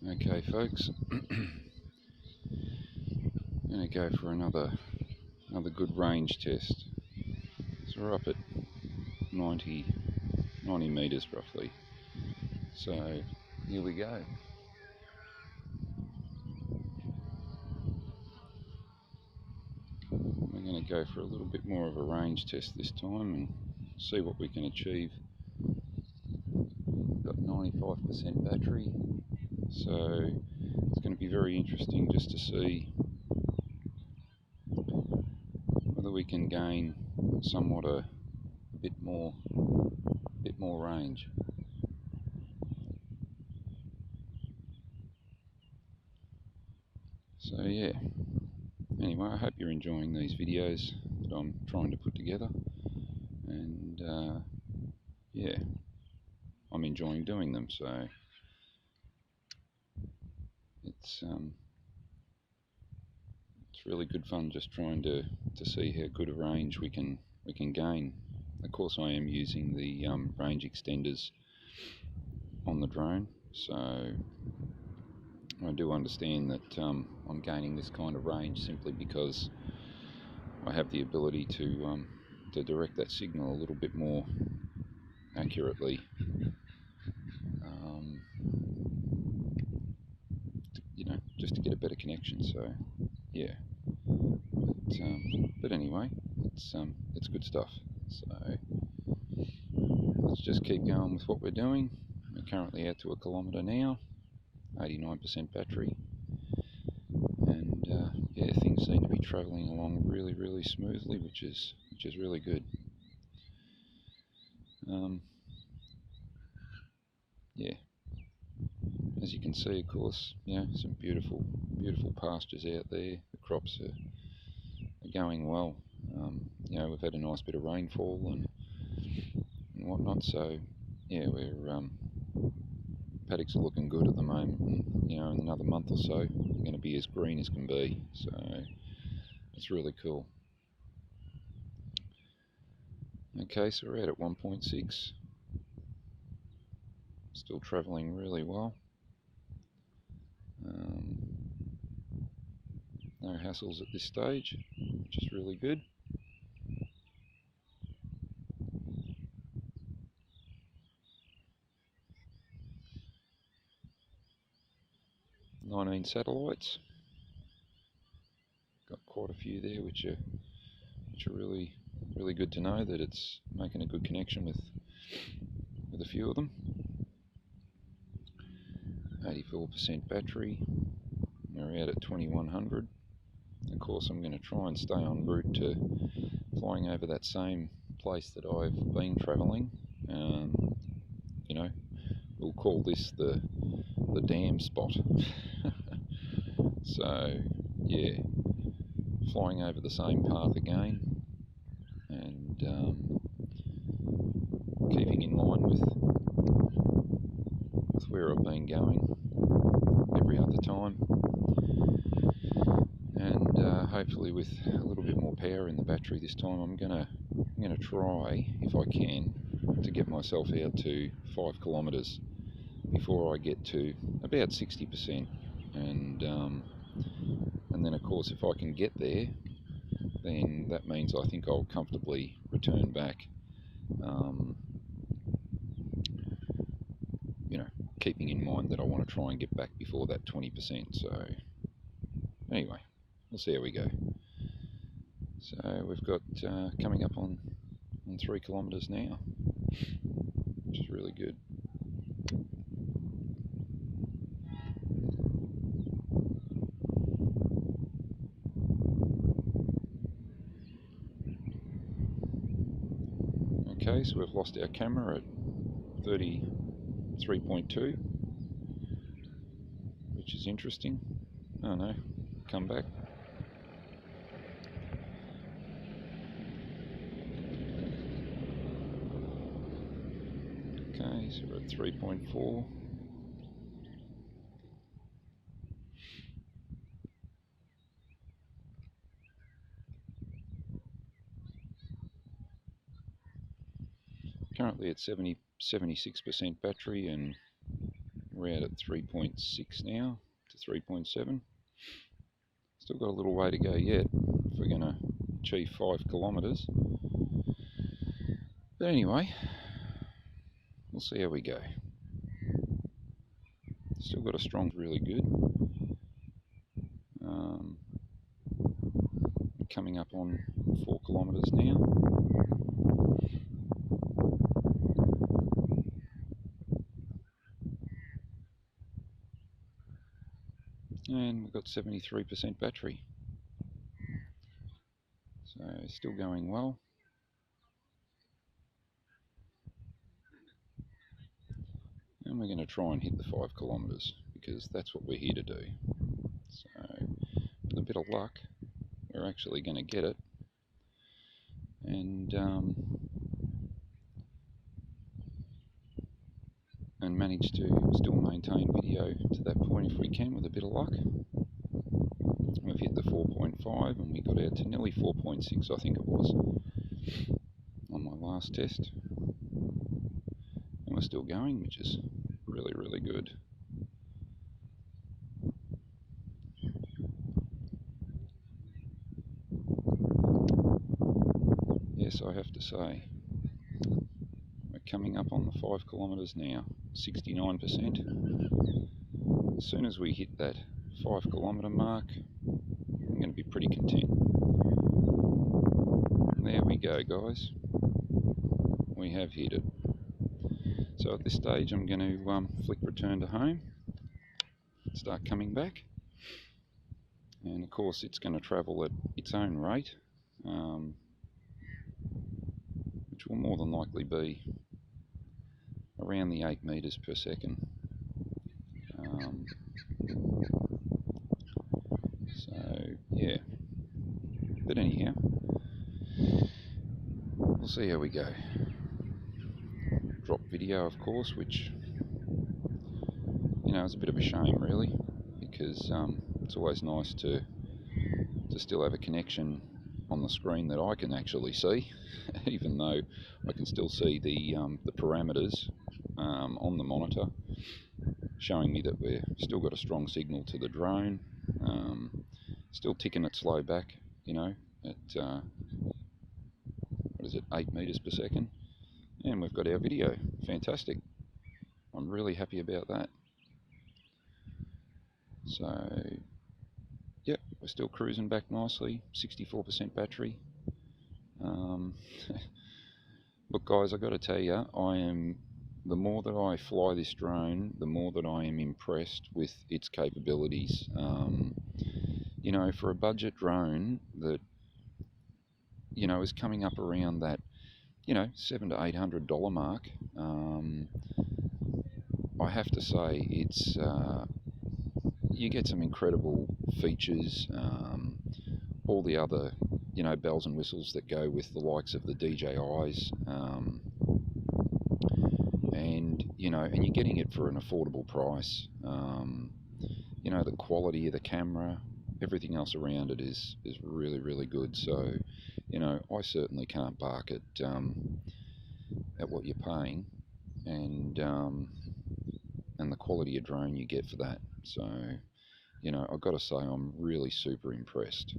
Okay folks, I'm going to go for another good range test. So we're up at 90 meters roughly. So here we go. We're going to go for a little bit more of a range test this time and see what we can achieve. Got 95% battery, so it's going to be very interesting just to see whether we can gain somewhat a bit more range. So yeah, anyway, I hope you're enjoying these videos that I'm trying to put together, and yeah, I'm enjoying doing them. So it's really good fun just trying to see how good a range we can gain. Of course, I am using the range extenders on the drone, so I do understand that I'm gaining this kind of range simply because I have the ability to direct that signal a little bit more accurately, just to get a better connection. So yeah, but anyway, it's good stuff. So let's just keep going with what we're doing. We're currently out to 1 kilometre now, 89% battery, and yeah, things seem to be travelling along really smoothly, which is really good. Yeah, as you can see, of course, some beautiful pastures out there. The crops are going well. We've had a nice bit of rainfall and whatnot, so yeah, paddocks are looking good at the moment. And, in another month or so, they're going to be as green as can be. So it's really cool. Okay, so we're out at 1.6. Still travelling really well. No hassles at this stage, which is really good. "19 satellites." Got quite a few there, which are really good to know that it's making a good connection with a few of them. 84% battery. We're out at 2100. Of course, I'm going to try and stay en route to flying over that same place that I've been travelling. We'll call this the dam spot. So yeah, flying over the same path again, and keeping in line with where I've been going every other time, and hopefully with a little bit more power in the battery this time. I'm gonna try, if I can, to get myself out to 5 kilometres before I get to about 60%, and then of course if I can get there, then that means I think I'll comfortably return back, keeping in mind that I want to try and get back before that 20%. So anyway, we'll see how we go. So we've got coming up on 3 kilometres now, which is really good. Okay, so we've lost our camera at 33.2, which is interesting. Oh no, come back. Okay, so we're at 3.4. Currently at 76% battery, and we're out at 3.6 now to 3.7. Still got a little way to go yet if we're going to achieve 5 kilometres. But anyway, we'll see how we go. Still got a strong, really good. Coming up on 4 kilometres now. And we've got 73% battery. So still going well. And we're going to try and hit the 5 kilometres because that's what we're here to do. So with a bit of luck, we're actually going to get it. And manage to still maintain video to that point if we can with a bit of luck. We've hit the 4.5 and we got out to nearly 4.6, I think it was, on my last test. And we're still going, which is really, really good. Yes, I have to say, we're coming up on the 5 kilometres now, 69%. As soon as we hit that 5 kilometre mark, I'm going to be pretty content. And there we go, guys. We have hit it. So at this stage, I'm going to flick return to home, start coming back. And of course, it's going to travel at its own rate, which will more than likely be around the 8 meters per second. So yeah, but anyhow, we'll see how we go. Drop video, of course, which, you know, is a bit of a shame really, because it's always nice to still have a connection on the screen that I can actually see, even though I can still see the parameters on the monitor showing me that we've still got a strong signal to the drone, still ticking it slow back, you know, at what is it, 8 meters per second, and we've got our video. Fantastic. I'm really happy about that. So yep, we're still cruising back nicely, 64% battery. Look guys, I've got to tell you, the more that I fly this drone, the more that I am impressed with its capabilities. You know, for a budget drone that, you know, is coming up around that, you know, $700 to $800 mark, I have to say it's you get some incredible features, all the other, you know, bells and whistles that go with the likes of the DJIs, and you know, and you're getting it for an affordable price. You know, the quality of the camera, everything else around it is really, really good. So, you know, I certainly can't bark at what you're paying, and the quality of drone you get for that. So, you know, I've got to say I'm really super impressed.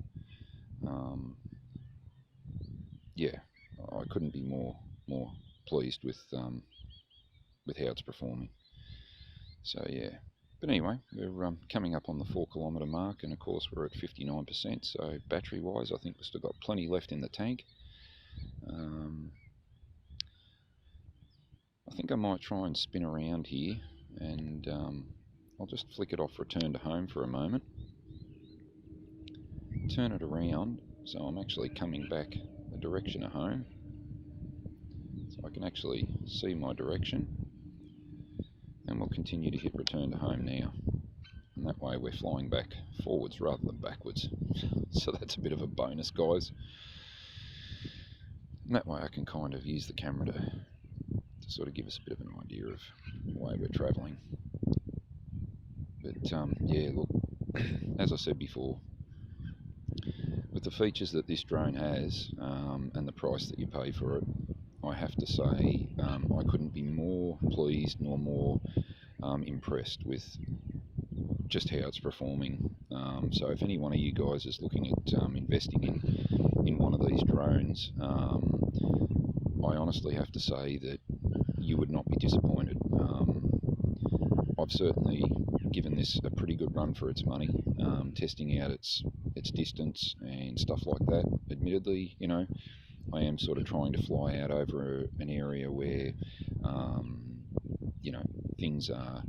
Yeah, I couldn't be more pleased with how it's performing. So yeah, but anyway, we're coming up on the 4 kilometre mark, and of course we're at 59%. So battery wise, I think we've still got plenty left in the tank. I think I might try and spin around here, and I'll just flick it off return to home for a moment, turn it around so I'm actually coming back the direction of home, so I can actually see my direction, and we'll continue to hit return to home now. and that way we're flying back forwards rather than backwards. So that's a bit of a bonus, guys. And that way I can kind of use the camera to sort of give us a bit of an idea of the way we're travelling. But yeah, look, as I said before, with the features that this drone has and the price that you pay for it, I have to say I couldn't be more pleased nor more impressed with just how it's performing. So if any one of you guys is looking at investing in one of these drones, I honestly have to say that you would not be disappointed. I've certainly given this a pretty good run for its money, testing out its distance and stuff like that. Admittedly, you know, I am sort of trying to fly out over an area where, you know, things are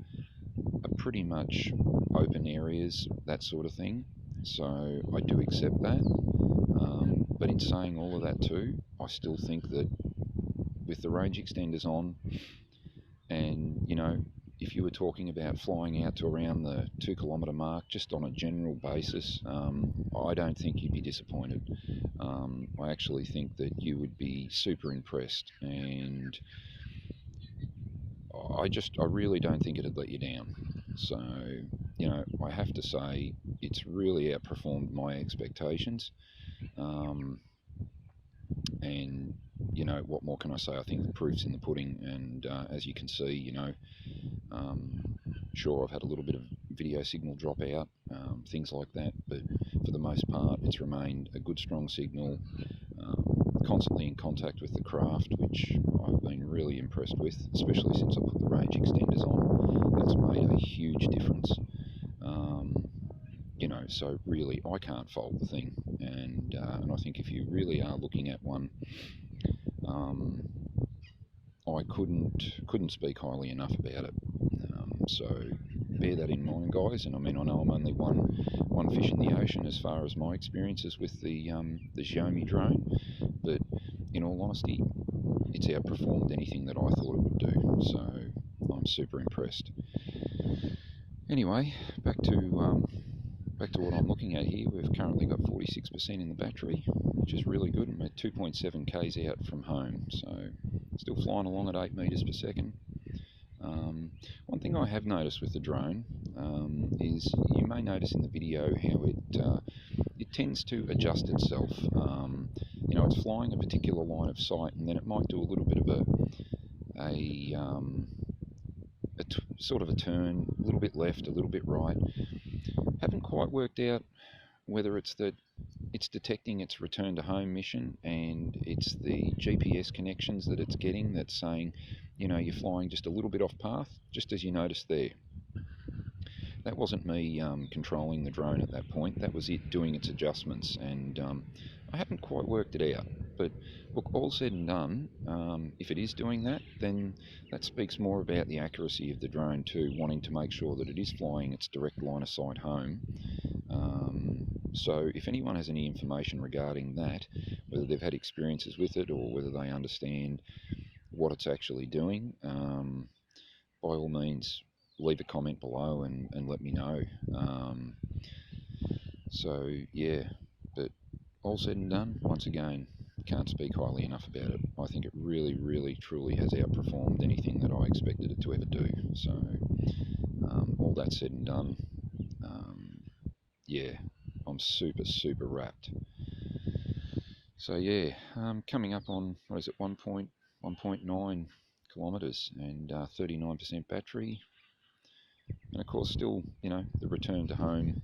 pretty much open areas, that sort of thing. So I do accept that. But in saying all of that too, I still think that with the range extenders on, and you know, if you were talking about flying out to around the 2 kilometre mark just on a general basis, I don't think you'd be disappointed. I actually think that you would be super impressed, and I really don't think it'd let you down. So, you know, I have to say it's really outperformed my expectations. And, you know, what more can I say? I think the proof's in the pudding, and as you can see, you know, sure, I've had a little bit of video signal drop out, things like that, but for the most part, it's remained a good, strong signal, constantly in contact with the craft, which I've been really impressed with, especially since I put the range extenders on. That's made a huge difference. You know, so really, I can't fault the thing, and I think if you really are looking at one, I couldn't speak highly enough about it. So bear that in mind, guys. And I mean, I know I'm only one fish in the ocean as far as my experiences with the XIAOMI drone, but in all honesty, it's outperformed anything that I thought it would do. So I'm super impressed. Anyway, back to what I'm looking at here. We've currently got 46% in the battery, which is really good, and we're 2.7 k's out from home, so still flying along at 8 meters per second. One thing I have noticed with the drone is you may notice in the video how it tends to adjust itself. You know, it's flying a particular line of sight, and then it might do a little bit of sort of a turn, a little bit left, a little bit right. Haven't quite worked out whether it's that it's detecting its return to home mission and it's the GPS connections that it's getting that's saying, you know, you're flying just a little bit off path, just as you noticed there. That wasn't me controlling the drone at that point. That was it doing its adjustments, and I haven't quite worked it out. But look, all said and done, if it is doing that, then that speaks more about the accuracy of the drone too, wanting to make sure that it is flying its direct line of sight home. So if anyone has any information regarding that, whether they've had experiences with it or whether they understand what it's actually doing, by all means, leave a comment below and let me know. So yeah, but all said and done, once again, can't speak highly enough about it. I think it really, really, truly has outperformed anything that I expected it to ever do. So all that said and done, yeah, I'm super, super wrapped. So yeah, coming up on, what is it, 1.9 kilometres and 39% battery. And of course, still, you know, the return to home,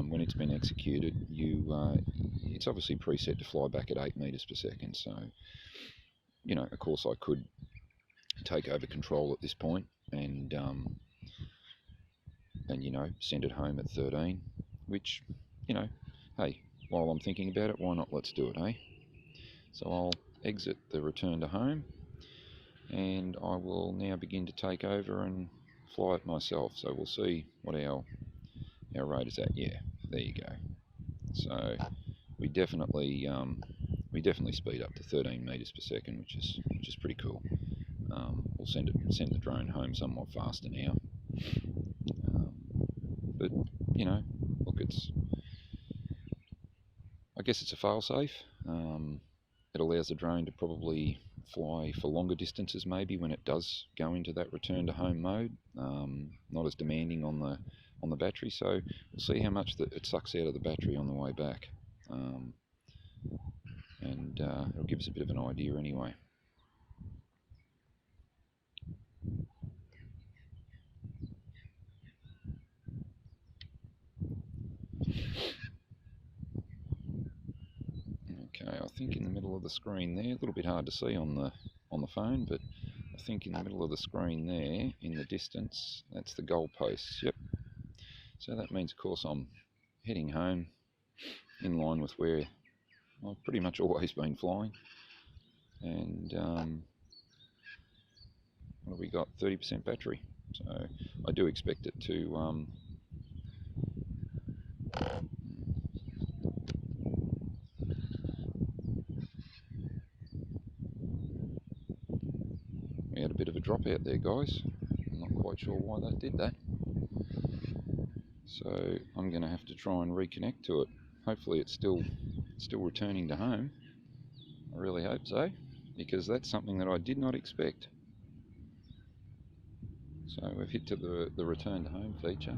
when it's been executed, it's obviously preset to fly back at 8 meters per second. So, you know, of course, I could take over control at this point and you know, send it home at 13, which, you know, hey, while I'm thinking about it, why not? Let's do it, eh? So I'll exit the return to home, and I will now begin to take over and fly it myself. So we'll see what our rate is at. Yeah, there you go. So we definitely speed up to 13 meters per second, which is pretty cool. We'll send the drone home somewhat faster now. But guess it's a fail-safe. It allows the drone to probably fly for longer distances maybe when it does go into that return to home mode. Not as demanding on the battery, so we'll see how much that it sucks out of the battery on the way back. And it'll give us a bit of an idea anyway. Okay, I think in the middle of the screen there, a little bit hard to see on the phone, but I think in the middle of the screen there, in the distance, that's the goalposts. Yep. So that means, of course, I'm heading home in line with where I've pretty much always been flying. And what have we got? 30% battery. So I do expect it to we had a bit of a dropout there, guys. I'm not quite sure why that did that. So I'm going to have to try and reconnect to it. Hopefully it's still returning to home. I really hope so, because that's something that I did not expect. So we've hit to the return to home feature.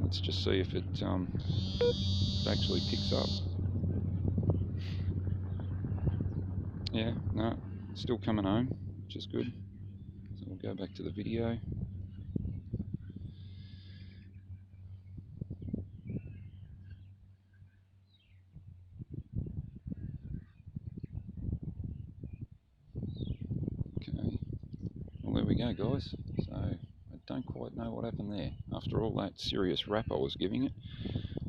Let's just see if it actually picks up. Yeah, no, still coming home, which is good. So we'll go back to the video. Okay, well there we go, guys. So I don't quite know what happened there. After all that serious rap I was giving it,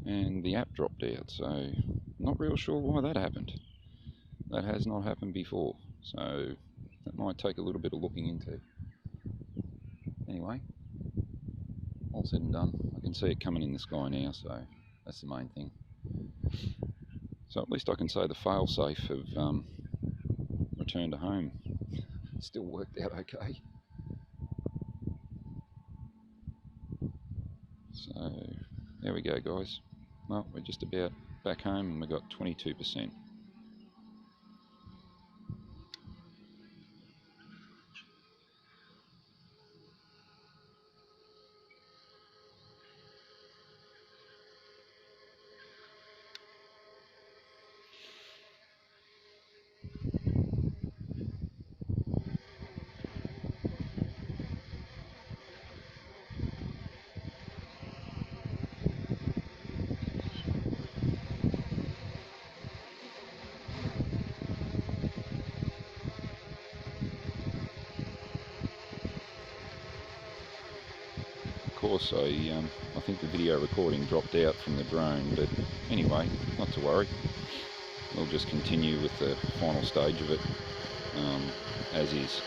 and the app dropped out, so not real sure why that happened. That has not happened before, so that might take a little bit of looking into. Anyway, all said and done, I can see it coming in the sky now, so that's the main thing. So at least I can say the fail-safe of return to home still worked out okay. So there we go, guys. Well, we're just about back home and we've got 22%. Of course, I think the video recording dropped out from the drone, but anyway, not to worry. We'll just continue with the final stage of it as is.